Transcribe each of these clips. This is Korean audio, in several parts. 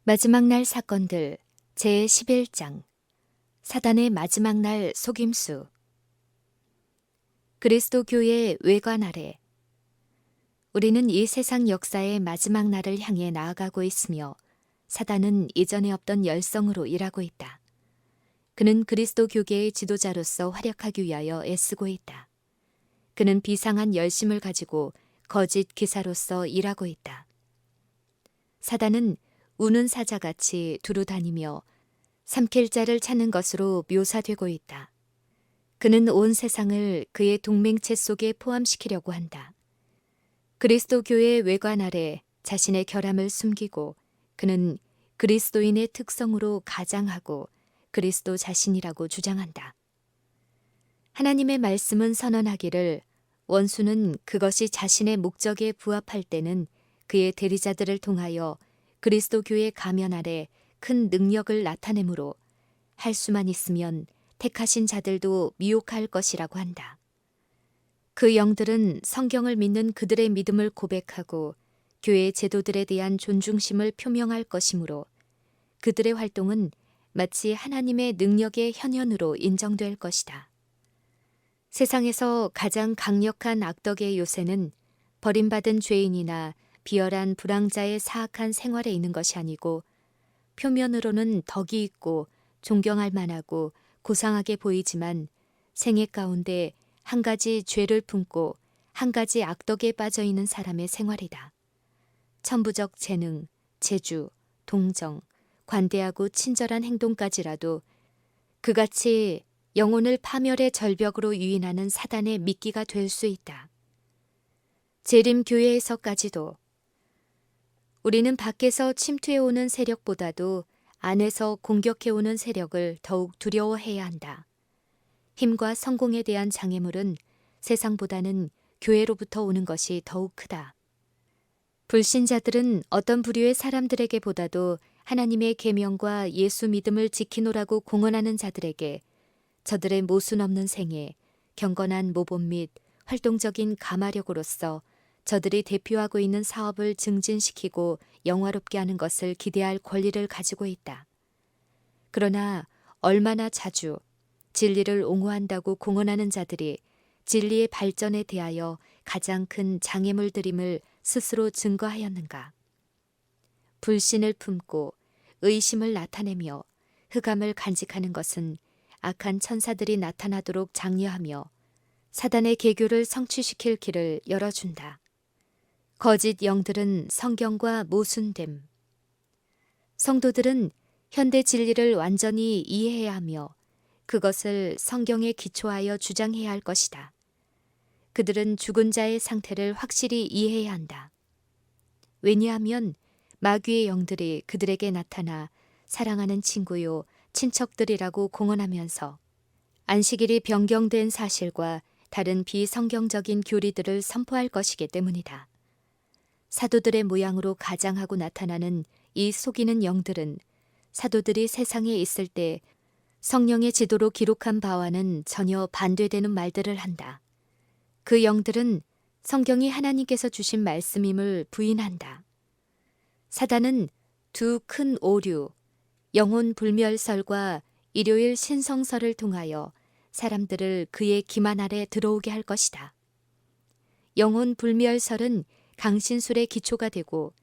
마지막 날 사건들 제11장 사단의 마지막 날 속임수. 그리스도 교회 외관 아래. 우리는 이 세상 역사의 마지막 날을 향해 나아가고 있으며 사단은 이전에 없던 열성으로 일하고 있다. 그는 그리스도 교계의 지도자로서 활약하기 위하여 애쓰고 있다. 그는 비상한 열심을 가지고 거짓 기사로서 일하고 있다. 사단은 우는 사자같이 두루 다니며 삼킬 자를 찾는 것으로 묘사되고 있다. 그는 온 세상을 그의 동맹체 속에 포함시키려고 한다. 그리스도 교회의 외관 아래 자신의 결함을 숨기고 그는 그리스도인의 특성으로 가장하고 그리스도 자신이라고 주장한다. 하나님의 말씀은 선언하기를 원수는 그것이 자신의 목적에 부합할 때는 그의 대리자들을 통하여 그리스도 교회 가면 아래 큰 능력을 나타내므로 할 수만 있으면 택하신 자들도 미혹할 것이라고 한다. 그 영들은 성경을 믿는 그들의 믿음을 고백하고 교회 제도들에 대한 존중심을 표명할 것이므로 그들의 활동은 마치 하나님의 능력의 현현으로 인정될 것이다. 세상에서 가장 강력한 악덕의 요새는 버림받은 죄인이나 비열한 불황자의 사악한 생활에 있는 것이 아니고 표면으로는 덕이 있고 존경할 만하고 고상하게 보이지만 생애 가운데 한 가지 죄를 품고 한 가지 악덕에 빠져 있는 사람의 생활이다. 천부적 재능, 재주, 동정, 관대하고 친절한 행동까지라도 그같이 영혼을 파멸의 절벽으로 유인하는 사단의 미끼가 될 수 있다. 재림 교회에서까지도 우리는 밖에서 침투해오는 세력보다도 안에서 공격해오는 세력을 더욱 두려워해야 한다. 힘과 성공에 대한 장애물은 세상보다는 교회로부터 오는 것이 더욱 크다. 불신자들은 어떤 부류의 사람들에게보다도 하나님의 계명과 예수 믿음을 지키노라고 공언하는 자들에게 저들의 모순 없는 생애, 경건한 모범 및 활동적인 가마력으로서 저들이 대표하고 있는 사업을 증진시키고 영화롭게 하는 것을 기대할 권리를 가지고 있다. 그러나 얼마나 자주 진리를 옹호한다고 공언하는 자들이 진리의 발전에 대하여 가장 큰 장애물들임을 스스로 증거하였는가. 불신을 품고 의심을 나타내며 흑암을 간직하는 것은 악한 천사들이 나타나도록 장려하며 사단의 계교를 성취시킬 길을 열어준다. 거짓 영들은 성경과 모순됨. 성도들은 현대 진리를 완전히 이해해야 하며 그것을 성경에 기초하여 주장해야 할 것이다. 그들은 죽은 자의 상태를 확실히 이해해야 한다. 왜냐하면 마귀의 영들이 그들에게 나타나 사랑하는 친구요, 친척들이라고 공언하면서 안식일이 변경된 사실과 다른 비성경적인 교리들을 선포할 것이기 때문이다. 사도들의 모양으로 가장하고 나타나는 이 속이는 영들은 사도들이 세상에 있을 때 성령의 지도로 기록한 바와는 전혀 반대되는 말들을 한다. 그 영들은 성경이 하나님께서 주신 말씀임을 부인한다. 사단은 두 큰 오류, 영혼 불멸설과 일요일 신성설을 통하여 사람들을 그의 기만 아래 들어오게 할 것이다. 영혼 불멸설은 강신술의 기초가 되고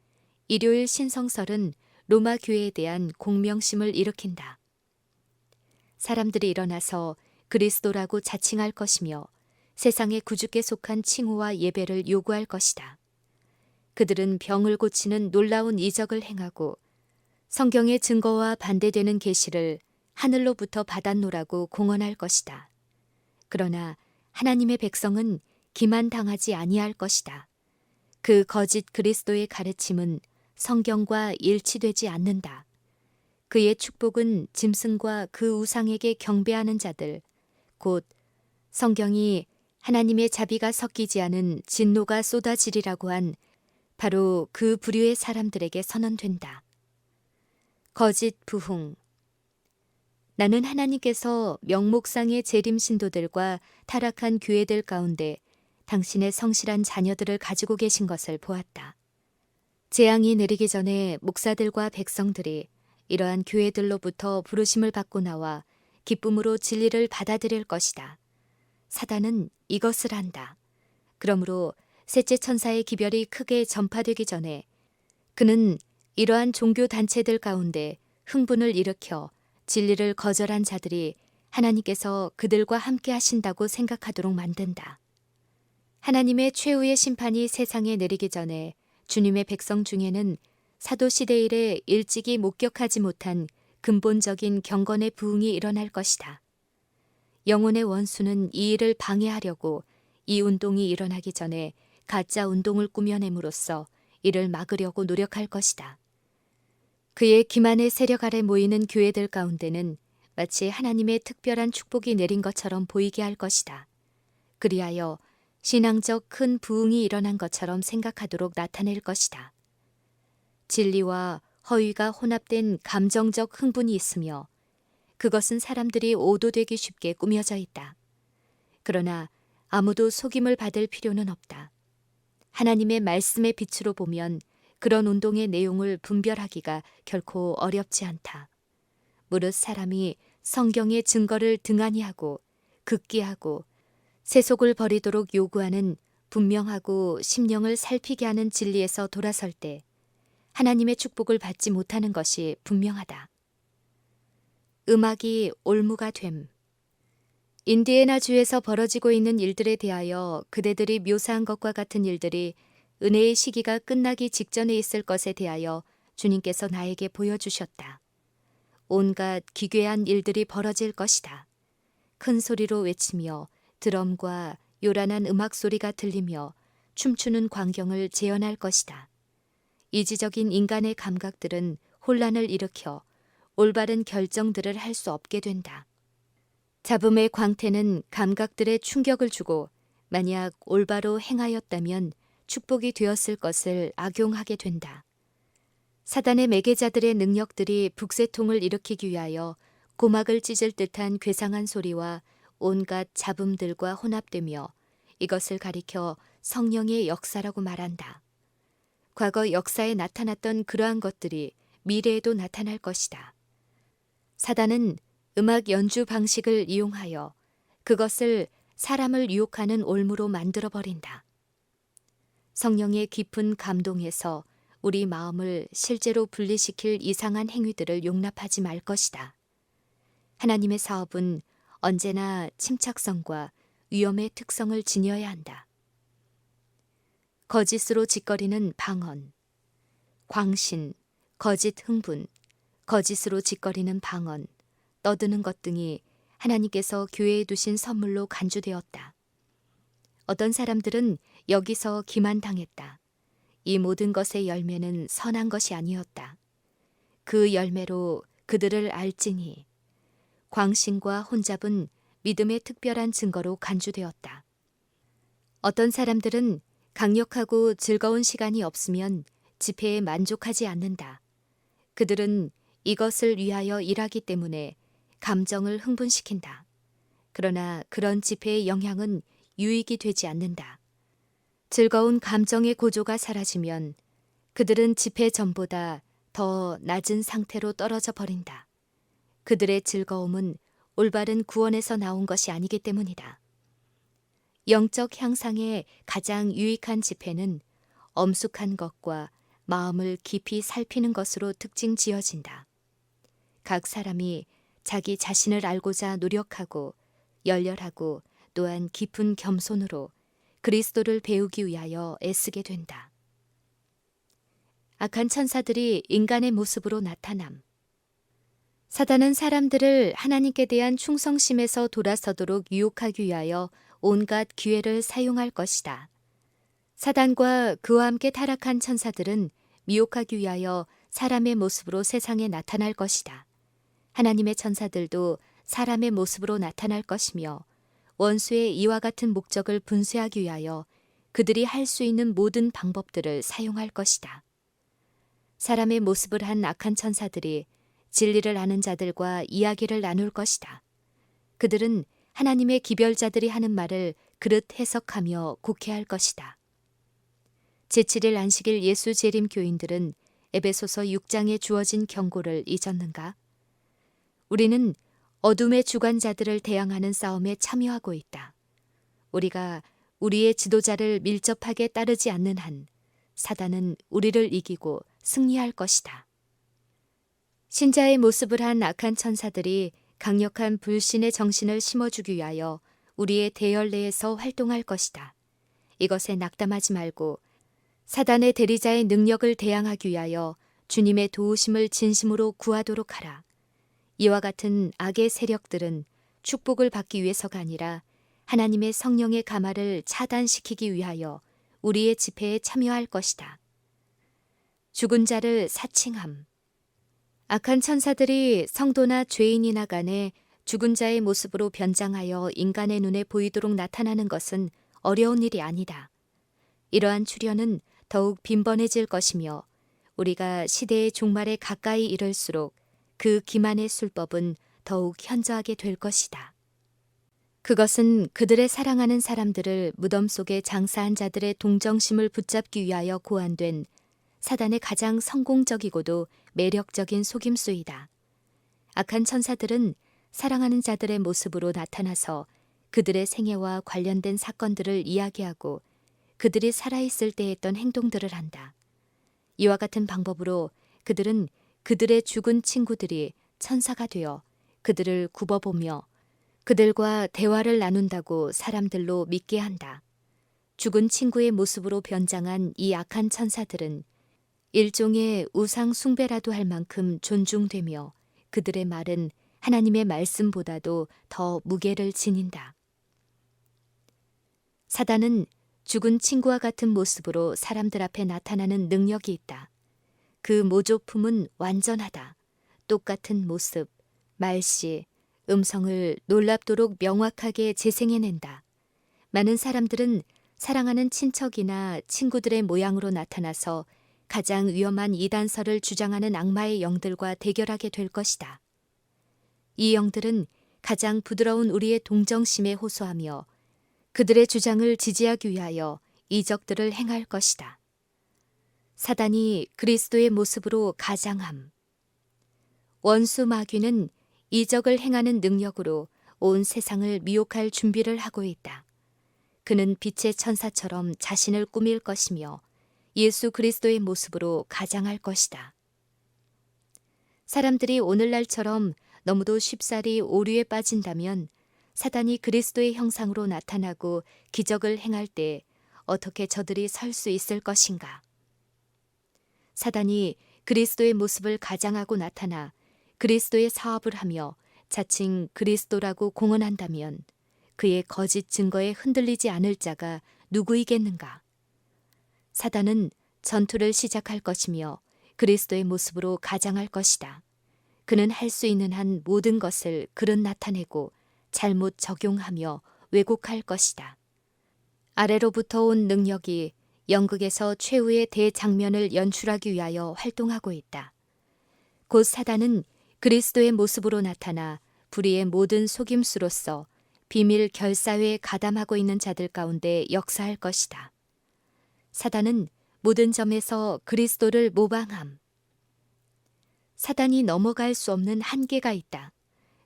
일요일 신성설은 로마 교회에 대한 공명심을 일으킨다. 사람들이 일어나서 그리스도라고 자칭할 것이며 세상의 구주께 속한 칭호와 예배를 요구할 것이다. 그들은 병을 고치는 놀라운 이적을 행하고 성경의 증거와 반대되는 계시를 하늘로부터 받았노라고 공언할 것이다. 그러나 하나님의 백성은 기만당하지 아니할 것이다. 그 거짓 그리스도의 가르침은 성경과 일치되지 않는다. 그의 축복은 짐승과 그 우상에게 경배하는 자들, 곧 성경이 하나님의 자비가 섞이지 않은 진노가 쏟아지리라고 한 바로 그 부류의 사람들에게 선언된다. 거짓 부흥. 나는 하나님께서 명목상의 재림 신도들과 타락한 교회들 가운데 당신의 성실한 자녀들을 가지고 계신 것을 보았다. 재앙이 내리기 전에 목사들과 백성들이 이러한 교회들로부터 부르심을 받고 나와 기쁨으로 진리를 받아들일 것이다. 사단은 이것을 한다. 그러므로 셋째 천사의 기별이 크게 전파되기 전에 그는 이러한 종교 단체들 가운데 흥분을 일으켜 진리를 거절한 자들이 하나님께서 그들과 함께 하신다고 생각하도록 만든다. 하나님의 최후의 심판이 세상에 내리기 전에 주님의 백성 중에는 사도시대 이래 일찍이 목격하지 못한 근본적인 경건의 부흥이 일어날 것이다. 영혼의 원수는 이 일을 방해하려고 이 운동이 일어나기 전에 가짜 운동을 꾸며냄으로써 이를 막으려고 노력할 것이다. 그의 기만의 세력 아래 모이는 교회들 가운데는 마치 하나님의 특별한 축복이 내린 것처럼 보이게 할 것이다. 그리하여 신앙적 큰 부흥이 일어난 것처럼 생각하도록 나타낼 것이다. 진리와 허위가 혼합된 감정적 흥분이 있으며 그것은 사람들이 오도되기 쉽게 꾸며져 있다. 그러나 아무도 속임을 받을 필요는 없다. 하나님의 말씀의 빛으로 보면 그런 운동의 내용을 분별하기가 결코 어렵지 않다. 무릇 사람이 성경의 증거를 등한히 하고 극기하고 세속을 버리도록 요구하는 분명하고 심령을 살피게 하는 진리에서 돌아설 때 하나님의 축복을 받지 못하는 것이 분명하다. 음악이 올무가 됨. 인디애나주에서 벌어지고 있는 일들에 대하여 그대들이 묘사한 것과 같은 일들이 은혜의 시기가 끝나기 직전에 있을 것에 대하여 주님께서 나에게 보여주셨다. 온갖 기괴한 일들이 벌어질 것이다. 큰 소리로 외치며 드럼과 요란한 음악 소리가 들리며 춤추는 광경을 재현할 것이다. 이지적인 인간의 감각들은 혼란을 일으켜 올바른 결정들을 할 수 없게 된다. 잡음의 광태는 감각들의 충격을 주고 만약 올바로 행하였다면 축복이 되었을 것을 악용하게 된다. 사단의 매개자들의 능력들이 북새통을 일으키기 위하여 고막을 찢을 듯한 괴상한 소리와 온갖 잡음들과 혼합되며 이것을 가리켜 성령의 역사라고 말한다. 과거 역사에 나타났던 그러한 것들이 미래에도 나타날 것이다. 사단은 음악 연주 방식을 이용하여 그것을 사람을 유혹하는 올무로 만들어버린다. 성령의 깊은 감동에서 우리 마음을 실제로 분리시킬 이상한 행위들을 용납하지 말 것이다. 하나님의 사업은 언제나 침착성과 위험의 특성을 지녀야 한다. 거짓으로 짓거리는 방언, 광신, 거짓 흥분, 거짓으로 짓거리는 방언, 떠드는 것 등이 하나님께서 교회에 두신 선물로 간주되었다. 어떤 사람들은 여기서 기만당했다. 이 모든 것의 열매는 선한 것이 아니었다. 그 열매로 그들을 알지니 광신과 혼잡은 믿음의 특별한 증거로 간주되었다. 어떤 사람들은 강력하고 즐거운 시간이 없으면 집회에 만족하지 않는다. 그들은 이것을 위하여 일하기 때문에 감정을 흥분시킨다. 그러나 그런 집회의 영향은 유익이 되지 않는다. 즐거운 감정의 고조가 사라지면 그들은 집회 전보다 더 낮은 상태로 떨어져 버린다. 그들의 즐거움은 올바른 구원에서 나온 것이 아니기 때문이다. 영적 향상에 가장 유익한 집회는 엄숙한 것과 마음을 깊이 살피는 것으로 특징 지어진다. 각 사람이 자기 자신을 알고자 노력하고 열렬하고 또한 깊은 겸손으로 그리스도를 배우기 위하여 애쓰게 된다. 악한 천사들이 인간의 모습으로 나타남. 사단은 사람들을 하나님께 대한 충성심에서 돌아서도록 유혹하기 위하여 온갖 기회를 사용할 것이다. 사단과 그와 함께 타락한 천사들은 미혹하기 위하여 사람의 모습으로 세상에 나타날 것이다. 하나님의 천사들도 사람의 모습으로 나타날 것이며 원수의 이와 같은 목적을 분쇄하기 위하여 그들이 할 수 있는 모든 방법들을 사용할 것이다. 사람의 모습을 한 악한 천사들이 진리를 아는 자들과 이야기를 나눌 것이다. 그들은 하나님의 기별자들이 하는 말을 그릇 해석하며 곡해할 것이다. 제7일 안식일 예수 재림 교인들은 에베소서 6장에 주어진 경고를 잊었는가? 우리는 어둠의 주관자들을 대항하는 싸움에 참여하고 있다. 우리가 우리의 지도자를 밀접하게 따르지 않는 한 사단은 우리를 이기고 승리할 것이다. 신자의 모습을 한 악한 천사들이 강력한 불신의 정신을 심어주기 위하여 우리의 대열 내에서 활동할 것이다. 이것에 낙담하지 말고 사단의 대리자의 능력을 대항하기 위하여 주님의 도우심을 진심으로 구하도록 하라. 이와 같은 악의 세력들은 축복을 받기 위해서가 아니라 하나님의 성령의 가마를 차단시키기 위하여 우리의 집회에 참여할 것이다. 죽은 자를 사칭함. 악한 천사들이 성도나 죄인이나 간에 죽은 자의 모습으로 변장하여 인간의 눈에 보이도록 나타나는 것은 어려운 일이 아니다. 이러한 출현은 더욱 빈번해질 것이며 우리가 시대의 종말에 가까이 이를수록 그 기만의 술법은 더욱 현저하게 될 것이다. 그것은 그들의 사랑하는 사람들을 무덤 속에 장사한 자들의 동정심을 붙잡기 위하여 고안된 사단의 가장 성공적이고도 매력적인 속임수이다. 악한 천사들은 사랑하는 자들의 모습으로 나타나서 그들의 생애와 관련된 사건들을 이야기하고 그들이 살아있을 때 했던 행동들을 한다. 이와 같은 방법으로 그들은 그들의 죽은 친구들이 천사가 되어 그들을 굽어보며 그들과 대화를 나눈다고 사람들로 믿게 한다. 죽은 친구의 모습으로 변장한 이 악한 천사들은 일종의 우상 숭배라도 할 만큼 존중되며 그들의 말은 하나님의 말씀보다도 더 무게를 지닌다. 사단은 죽은 친구와 같은 모습으로 사람들 앞에 나타나는 능력이 있다. 그 모조품은 완전하다. 똑같은 모습, 말씨, 음성을 놀랍도록 명확하게 재생해낸다. 많은 사람들은 사랑하는 친척이나 친구들의 모양으로 나타나서 가장 위험한 이단설을 주장하는 악마의 영들과 대결하게 될 것이다. 이 영들은 가장 부드러운 우리의 동정심에 호소하며 그들의 주장을 지지하기 위하여 이적들을 행할 것이다. 사단이 그리스도의 모습으로 가장함. 원수 마귀는 이적을 행하는 능력으로 온 세상을 미혹할 준비를 하고 있다. 그는 빛의 천사처럼 자신을 꾸밀 것이며 예수 그리스도의 모습으로 가장할 것이다. 사람들이 오늘날처럼 너무도 쉽사리 오류에 빠진다면 사단이 그리스도의 형상으로 나타나고 기적을 행할 때 어떻게 저들이 설 수 있을 것인가? 사단이 그리스도의 모습을 가장하고 나타나 그리스도의 사업을 하며 자칭 그리스도라고 공언한다면 그의 거짓 증거에 흔들리지 않을 자가 누구이겠는가? 사단은 전투를 시작할 것이며 그리스도의 모습으로 가장할 것이다. 그는 할 수 있는 한 모든 것을 그릇 나타내고 잘못 적용하며 왜곡할 것이다. 아래로부터 온 능력이 연극에서 최후의 대장면을 연출하기 위하여 활동하고 있다. 곧 사단은 그리스도의 모습으로 나타나 불의의 모든 속임수로서 비밀 결사회에 가담하고 있는 자들 가운데 역사할 것이다. 사단은 모든 점에서 그리스도를 모방함. 사단이 넘어갈 수 없는 한계가 있다.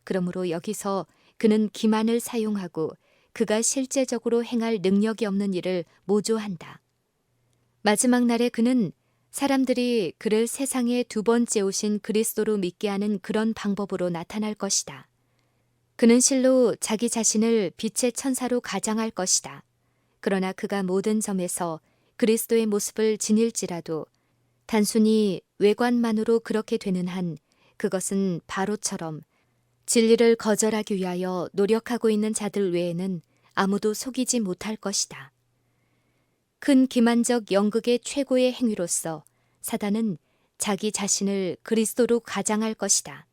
그러므로 여기서 그는 기만을 사용하고 그가 실제적으로 행할 능력이 없는 일을 모조한다. 마지막 날에 그는 사람들이 그를 세상에 두 번째 오신 그리스도로 믿게 하는 그런 방법으로 나타날 것이다. 그는 실로 자기 자신을 빛의 천사로 가장할 것이다. 그러나 그가 모든 점에서 그리스도의 모습을 지닐지라도 단순히 외관만으로 그렇게 되는 한 그것은 바로처럼 진리를 거절하기 위하여 노력하고 있는 자들 외에는 아무도 속이지 못할 것이다. 큰 기만적 연극의 최고의 행위로서 사단은 자기 자신을 그리스도로 가장할 것이다.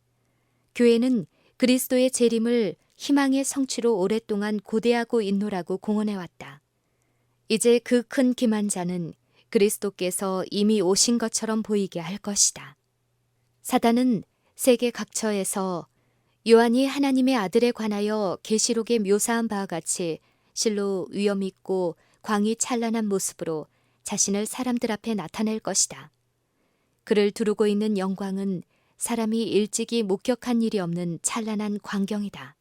교회는 그리스도의 재림을 희망의 성취로 오랫동안 고대하고 있노라고 공언해왔다. 이제 그 큰 기만자는 그리스도께서 이미 오신 것처럼 보이게 할 것이다. 사단은 세계 각처에서 요한이 하나님의 아들에 관하여 계시록에 묘사한 바와 같이 실로 위엄 있고 광이 찬란한 모습으로 자신을 사람들 앞에 나타낼 것이다. 그를 두르고 있는 영광은 사람이 일찍이 목격한 일이 없는 찬란한 광경이다.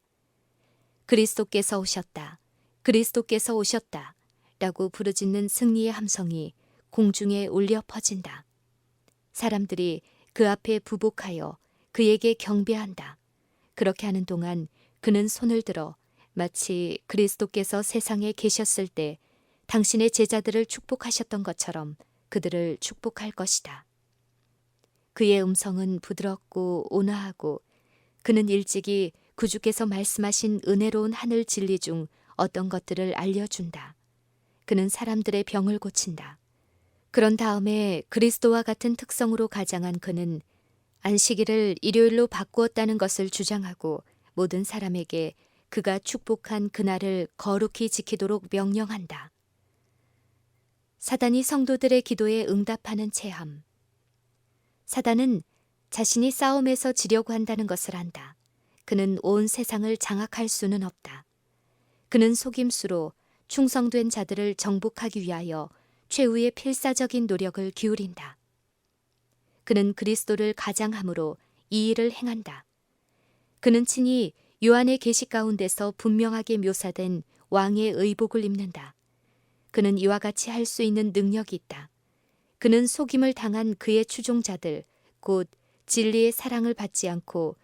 그리스도께서 오셨다. 그리스도께서 오셨다. 라고 부르짖는 승리의 함성이 공중에 울려 퍼진다. 사람들이 그 앞에 부복하여 그에게 경배한다. 그렇게 하는 동안 그는 손을 들어 마치 그리스도께서 세상에 계셨을 때 당신의 제자들을 축복하셨던 것처럼 그들을 축복할 것이다. 그의 음성은 부드럽고 온화하고 그는 일찍이 구주께서 말씀하신 은혜로운 하늘 진리 중 어떤 것들을 알려준다. 그는 사람들의 병을 고친다. 그런 다음에 그리스도와 같은 특성으로 가장한 그는 안식일을 일요일로 바꾸었다는 것을 주장하고 모든 사람에게 그가 축복한 그날을 거룩히 지키도록 명령한다. 사단이 성도들의 기도에 응답하는 체험. 사단은 자신이 싸움에서 지려고 한다는 것을 안다. 그는 온 세상을 장악할 수는 없다. 그는 속임수로 충성된 자들을 정복하기 위하여 최후의 필사적인 노력을 기울인다. 그는 그리스도를 가장함으로 이 일을 행한다. 그는 친히 요한의 계시 가운데서 분명하게 묘사된 왕의 의복을 입는다. 그는 이와 같이 할 수 있는 능력이 있다. 그는 속임을 당한 그의 추종자들, 곧 진리의 사랑을 받지 않고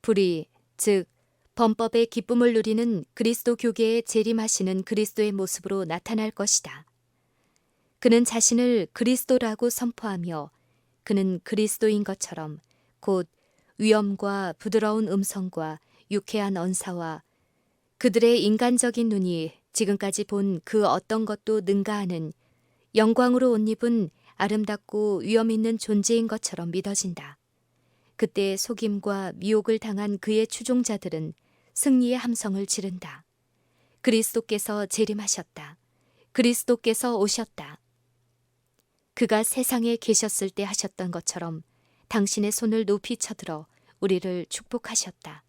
불의, 즉 범법의 기쁨을 누리는 그리스도 교계에 재림하시는 그리스도의 모습으로 나타날 것이다. 그는 자신을 그리스도라고 선포하며 그는 그리스도인 것처럼 곧 위엄과 부드러운 음성과 유쾌한 언사와 그들의 인간적인 눈이 지금까지 본 그 어떤 것도 능가하는 영광으로 옷 입은 아름답고 위엄 있는 존재인 것처럼 믿어진다. 그때 속임과 미혹을 당한 그의 추종자들은 승리의 함성을 지른다. 그리스도께서 재림하셨다. 그리스도께서 오셨다. 그가 세상에 계셨을 때 하셨던 것처럼 당신의 손을 높이 쳐들어 우리를 축복하셨다.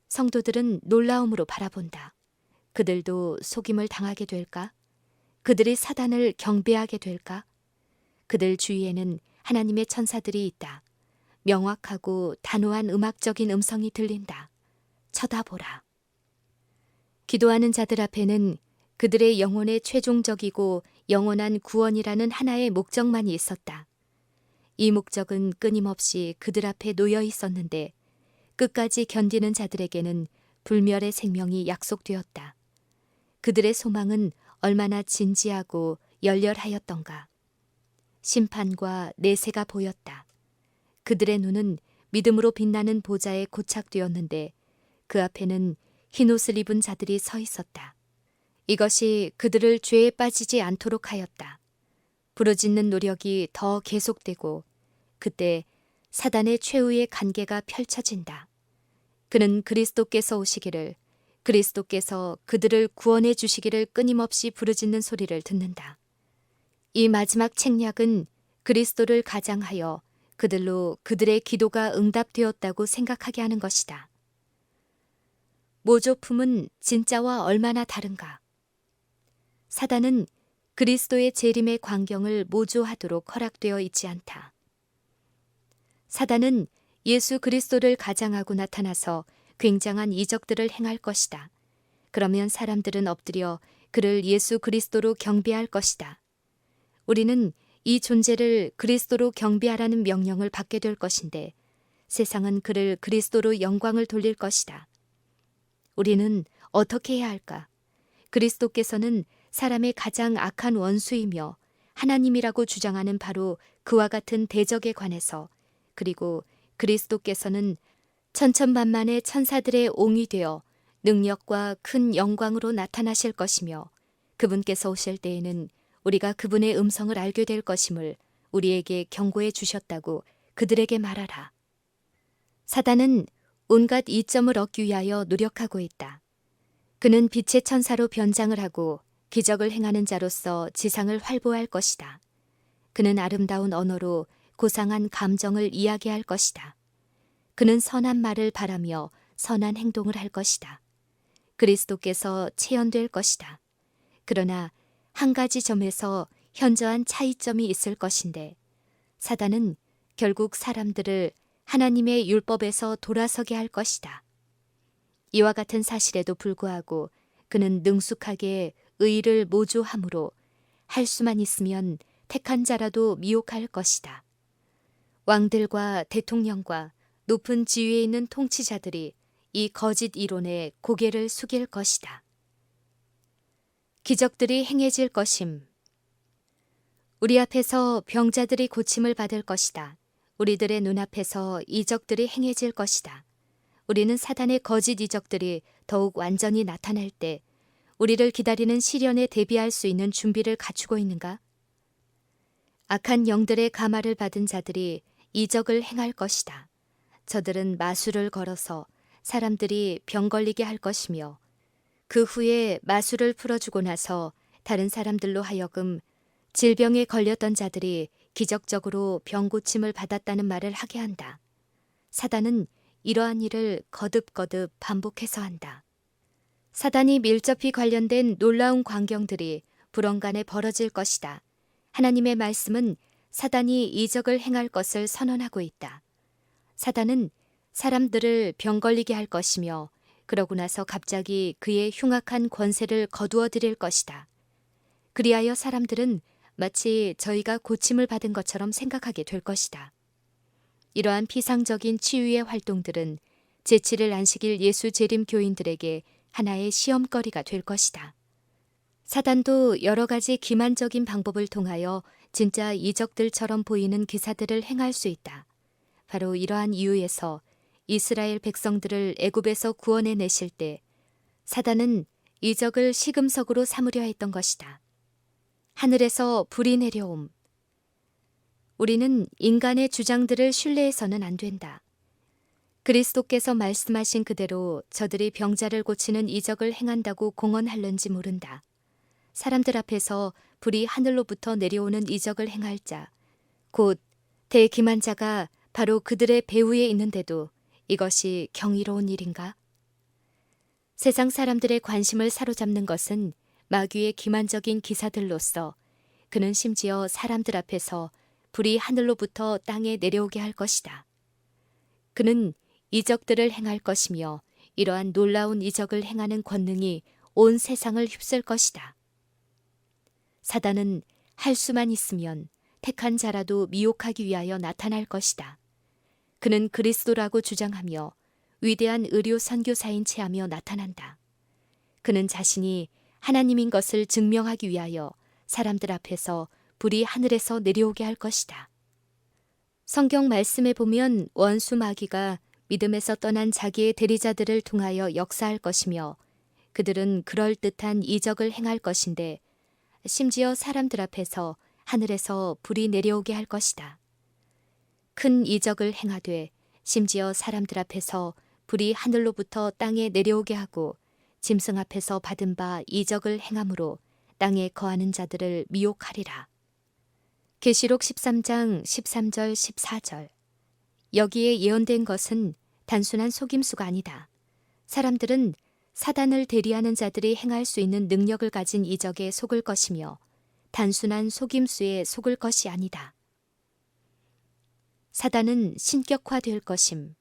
성도들은 놀라움으로 바라본다. 그들도 속임을 당하게 될까? 그들이 사단을 경배하게 될까? 그들 주위에는 하나님의 천사들이 있다. 명확하고 단호한 음악적인 음성이 들린다. 쳐다보라. 기도하는 자들 앞에는 그들의 영혼의 최종적이고 영원한 구원이라는 하나의 목적만이 있었다. 이 목적은 끊임없이 그들 앞에 놓여 있었는데 끝까지 견디는 자들에게는 불멸의 생명이 약속되었다. 그들의 소망은 얼마나 진지하고 열렬하였던가. 심판과 내세가 보였다. 그들의 눈은 믿음으로 빛나는 보좌에 고착되었는데 그 앞에는 흰옷을 입은 자들이 서 있었다. 이것이 그들을 죄에 빠지지 않도록 하였다. 부르짖는 노력이 더 계속되고 그때 사단의 최후의 간계가 펼쳐진다. 그는 그리스도께서 오시기를, 그리스도께서 그들을 구원해 주시기를 끊임없이 부르짖는 소리를 듣는다. 이 마지막 책략은 그리스도를 가장하여 그들로 그들의 기도가 응답되었다고 생각하게 하는 것이다. 모조품은 진짜와 얼마나 다른가? 사단은 그리스도의 재림의 광경을 모조하도록 허락되어 있지 않다. 사단은 예수 그리스도를 가장하고 나타나서 굉장한 이적들을 행할 것이다. 그러면 사람들은 엎드려 그를 예수 그리스도로 경배할 것이다. 우리는 이 존재를 그리스도로 경배하라는 명령을 받게 될 것인데 세상은 그를 그리스도로 영광을 돌릴 것이다. 우리는 어떻게 해야 할까? 그리스도께서는 사람의 가장 악한 원수이며 하나님이라고 주장하는 바로 그와 같은 대적에 관해서 그리고 그리스도께서는 천천만만의 천사들의 옹이 되어 능력과 큰 영광으로 나타나실 것이며 그분께서 오실 때에는 우리가 그분의 음성을 알게 될 것임을 우리에게 경고해 주셨다고 그들에게 말하라. 사단은 온갖 이점을 얻기 위하여 노력하고 있다. 그는 빛의 천사로 변장을 하고 기적을 행하는 자로서 지상을 활보할 것이다. 그는 아름다운 언어로 고상한 감정을 이야기할 것이다. 그는 선한 말을 바라며 선한 행동을 할 것이다. 그리스도께서 체현될 것이다. 그러나 한 가지 점에서 현저한 차이점이 있을 것인데 사단은 결국 사람들을 하나님의 율법에서 돌아서게 할 것이다. 이와 같은 사실에도 불구하고 그는 능숙하게 의를 모조함으로 할 수만 있으면 택한 자라도 미혹할 것이다. 왕들과 대통령과 높은 지위에 있는 통치자들이 이 거짓 이론에 고개를 숙일 것이다. 기적들이 행해질 것임. 우리 앞에서 병자들이 고침을 받을 것이다. 우리들의 눈앞에서 이적들이 행해질 것이다. 우리는 사단의 거짓 이적들이 더욱 완전히 나타날 때 우리를 기다리는 시련에 대비할 수 있는 준비를 갖추고 있는가? 악한 영들의 가마를 받은 자들이 이적을 행할 것이다. 저들은 마술을 걸어서 사람들이 병 걸리게 할 것이며 그 후에 마술을 풀어주고 나서 다른 사람들로 하여금 질병에 걸렸던 자들이 기적적으로 병 고침을 받았다는 말을 하게 한다. 사단은 이러한 일을 거듭거듭 반복해서 한다. 사단이 밀접히 관련된 놀라운 광경들이 불언간에 벌어질 것이다. 하나님의 말씀은 사단이 이적을 행할 것을 선언하고 있다. 사단은 사람들을 병 걸리게 할 것이며 그러고 나서 갑자기 그의 흉악한 권세를 거두어 드릴 것이다. 그리하여 사람들은 마치 저희가 고침을 받은 것처럼 생각하게 될 것이다. 이러한 피상적인 치유의 활동들은 제7일 안식일 예수 재림 교인들에게 하나의 시험거리가 될 것이다. 사단도 여러 가지 기만적인 방법을 통하여 진짜 이적들처럼 보이는 기사들을 행할 수 있다. 바로 이러한 이유에서 이스라엘 백성들을 애굽에서 구원해 내실 때 사단은 이적을 시금석으로 삼으려 했던 것이다. 하늘에서 불이 내려옴. 우리는 인간의 주장들을 신뢰해서는 안 된다. 그리스도께서 말씀하신 그대로 저들이 병자를 고치는 이적을 행한다고 공언할는지 모른다. 사람들 앞에서 불이 하늘로부터 내려오는 이적을 행할 자, 곧 대기만자가 바로 그들의 배후에 있는데도 이것이 경이로운 일인가? 세상 사람들의 관심을 사로잡는 것은 마귀의 기만적인 기사들로서 그는 심지어 사람들 앞에서 불이 하늘로부터 땅에 내려오게 할 것이다. 그는 이적들을 행할 것이며 이러한 놀라운 이적을 행하는 권능이 온 세상을 휩쓸 것이다. 사단은 할 수만 있으면 택한 자라도 미혹하기 위하여 나타날 것이다. 그는 그리스도라고 주장하며 위대한 의료 선교사인 체하며 나타난다. 그는 자신이 하나님인 것을 증명하기 위하여 사람들 앞에서 불이 하늘에서 내려오게 할 것이다. 성경 말씀에 보면 원수 마귀가 믿음에서 떠난 자기의 대리자들을 통하여 역사할 것이며 그들은 그럴듯한 이적을 행할 것인데 심지어 사람들 앞에서 하늘에서 불이 내려오게 할 것이다. 큰 이적을 행하되 심지어 사람들 앞에서 불이 하늘로부터 땅에 내려오게 하고 짐승 앞에서 받은 바 이적을 행함으로 땅에 거하는 자들을 미혹하리라. 계시록 13장 13절 14절. 여기에 예언된 것은 단순한 속임수가 아니다. 사람들은 사단을 대리하는 자들이 행할 수 있는 능력을 가진 이적에 속을 것이며 단순한 속임수에 속을 것이 아니다. 사단은 신격화될 것임.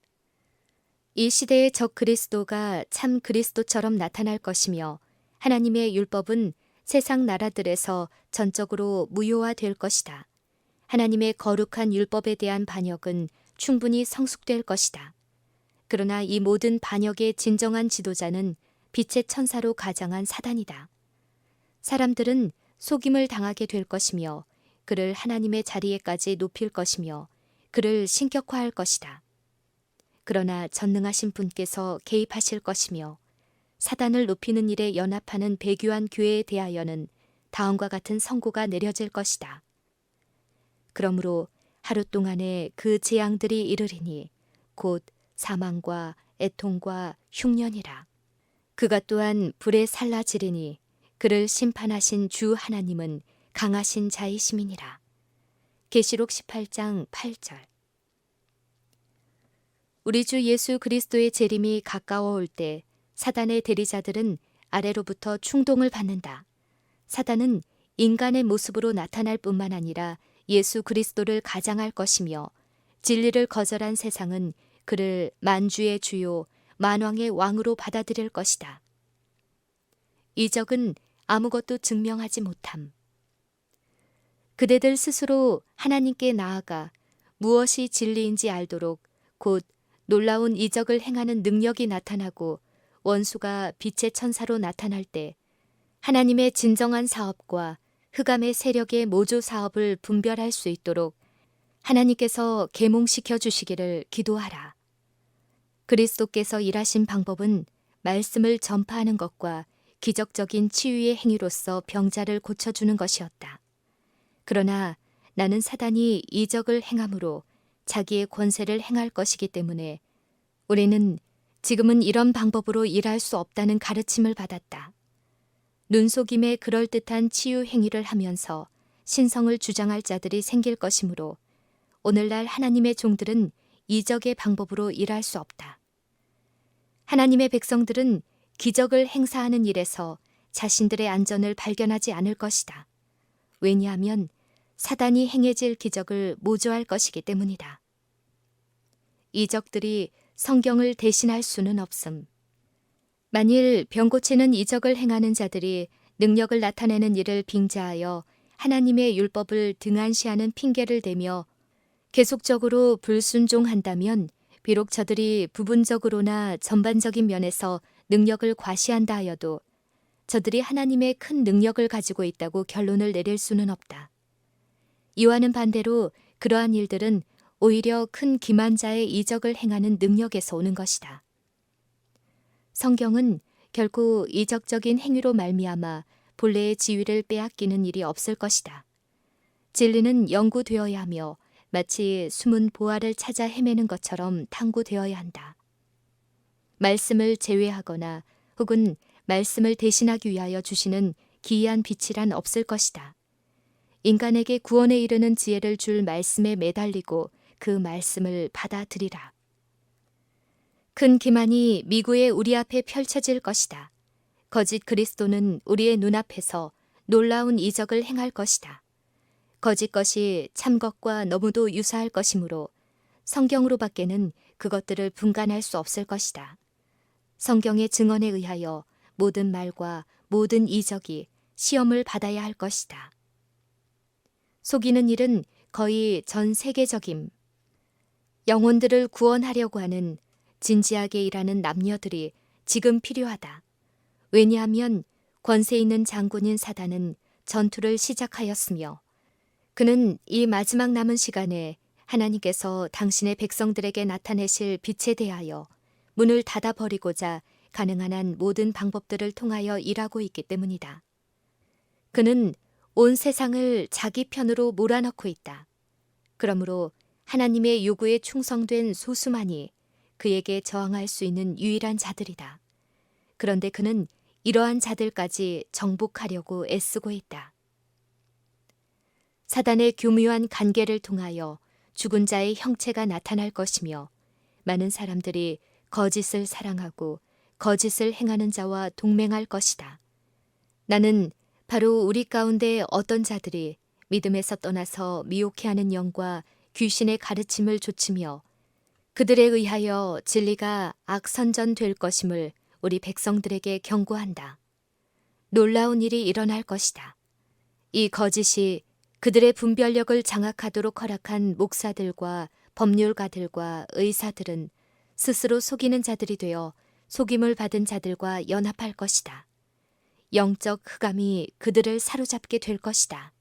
이 시대의 적 그리스도가 참 그리스도처럼 나타날 것이며 하나님의 율법은 세상 나라들에서 전적으로 무효화될 것이다. 하나님의 거룩한 율법에 대한 반역은 충분히 성숙될 것이다. 그러나 이 모든 반역의 진정한 지도자는 빛의 천사로 가장한 사단이다. 사람들은 속임을 당하게 될 것이며 그를 하나님의 자리에까지 높일 것이며 그를 신격화할 것이다. 그러나 전능하신 분께서 개입하실 것이며 사단을 높이는 일에 연합하는 배교한 교회에 대하여는 다음과 같은 선고가 내려질 것이다. 그러므로 하루 동안에 그 재앙들이 이르리니 곧 사망과 애통과 흉년이라. 그가 또한 불에 살라지리니 그를 심판하신 주 하나님은 강하신 자이심이니라. 계시록 18장 8절. 우리 주 예수 그리스도의 재림이 가까워 올 때 사단의 대리자들은 아래로부터 충동을 받는다. 사단은 인간의 모습으로 나타날 뿐만 아니라 예수 그리스도를 가장할 것이며 진리를 거절한 세상은 그를 만주의 주요, 만왕의 왕으로 받아들일 것이다. 이적은 아무것도 증명하지 못함. 그대들 스스로 하나님께 나아가 무엇이 진리인지 알도록 곧 놀라운 이적을 행하는 능력이 나타나고 원수가 빛의 천사로 나타날 때 하나님의 진정한 사업과 흑암의 세력의 모조 사업을 분별할 수 있도록 하나님께서 계몽시켜 주시기를 기도하라. 그리스도께서 일하신 방법은 말씀을 전파하는 것과 기적적인 치유의 행위로서 병자를 고쳐주는 것이었다. 그러나 나는 사단이 이적을 행함으로 자기의 권세를 행할 것이기 때문에 우리는 지금은 이런 방법으로 일할 수 없다는 가르침을 받았다. 눈속임에 그럴듯한 치유 행위를 하면서 신성을 주장할 자들이 생길 것이므로 오늘날 하나님의 종들은 이적의 방법으로 일할 수 없다. 하나님의 백성들은 기적을 행사하는 일에서 자신들의 안전을 발견하지 않을 것이다. 왜냐하면 사단이 행해질 기적을 모조할 것이기 때문이다. 이적들이 성경을 대신할 수는 없음. 만일 병 고치는 이적을 행하는 자들이 능력을 나타내는 일을 빙자하여 하나님의 율법을 등한시하는 핑계를 대며 계속적으로 불순종한다면 비록 저들이 부분적으로나 전반적인 면에서 능력을 과시한다 하여도 저들이 하나님의 큰 능력을 가지고 있다고 결론을 내릴 수는 없다. 이와는 반대로 그러한 일들은 오히려 큰 기만자의 이적을 행하는 능력에서 오는 것이다. 성경은 결코 이적적인 행위로 말미암아 본래의 지위를 빼앗기는 일이 없을 것이다. 진리는 연구되어야 하며 마치 숨은 보화를 찾아 헤매는 것처럼 탐구되어야 한다. 말씀을 제외하거나 혹은 말씀을 대신하기 위하여 주시는 기이한 빛이란 없을 것이다. 인간에게 구원에 이르는 지혜를 줄 말씀에 매달리고 그 말씀을 받아들이라. 큰 기만이 미구에 우리 앞에 펼쳐질 것이다. 거짓 그리스도는 우리의 눈앞에서 놀라운 이적을 행할 것이다. 거짓 것이 참 것과 너무도 유사할 것이므로 성경으로밖에는 그것들을 분간할 수 없을 것이다. 성경의 증언에 의하여 모든 말과 모든 이적이 시험을 받아야 할 것이다. 속이는 일은 거의 전 세계적임. 영혼들을 구원하려고 하는 진지하게 일하는 남녀들이 지금 필요하다. 왜냐하면 권세 있는 장군인 사단은 전투를 시작하였으며 그는 이 마지막 남은 시간에 하나님께서 당신의 백성들에게 나타내실 빛에 대하여 문을 닫아버리고자 가능한 한 모든 방법들을 통하여 일하고 있기 때문이다. 그는 온 세상을 자기 편으로 몰아넣고 있다. 그러므로 하나님의 요구에 충성된 소수만이 그에게 저항할 수 있는 유일한 자들이다. 그런데 그는 이러한 자들까지 정복하려고 애쓰고 있다. 사단의 교묘한 간계를 통하여 죽은 자의 형체가 나타날 것이며 많은 사람들이 거짓을 사랑하고 거짓을 행하는 자와 동맹할 것이다. 나는 바로 우리 가운데 어떤 자들이 믿음에서 떠나서 미혹해하는 영과 귀신의 가르침을 좇으며 그들에 의하여 진리가 악선전될 것임을 우리 백성들에게 경고한다. 놀라운 일이 일어날 것이다. 이 거짓이 그들의 분별력을 장악하도록 허락한 목사들과 법률가들과 의사들은 스스로 속이는 자들이 되어 속임을 받은 자들과 연합할 것이다. 영적 흑암이 그들을 사로잡게 될 것이다.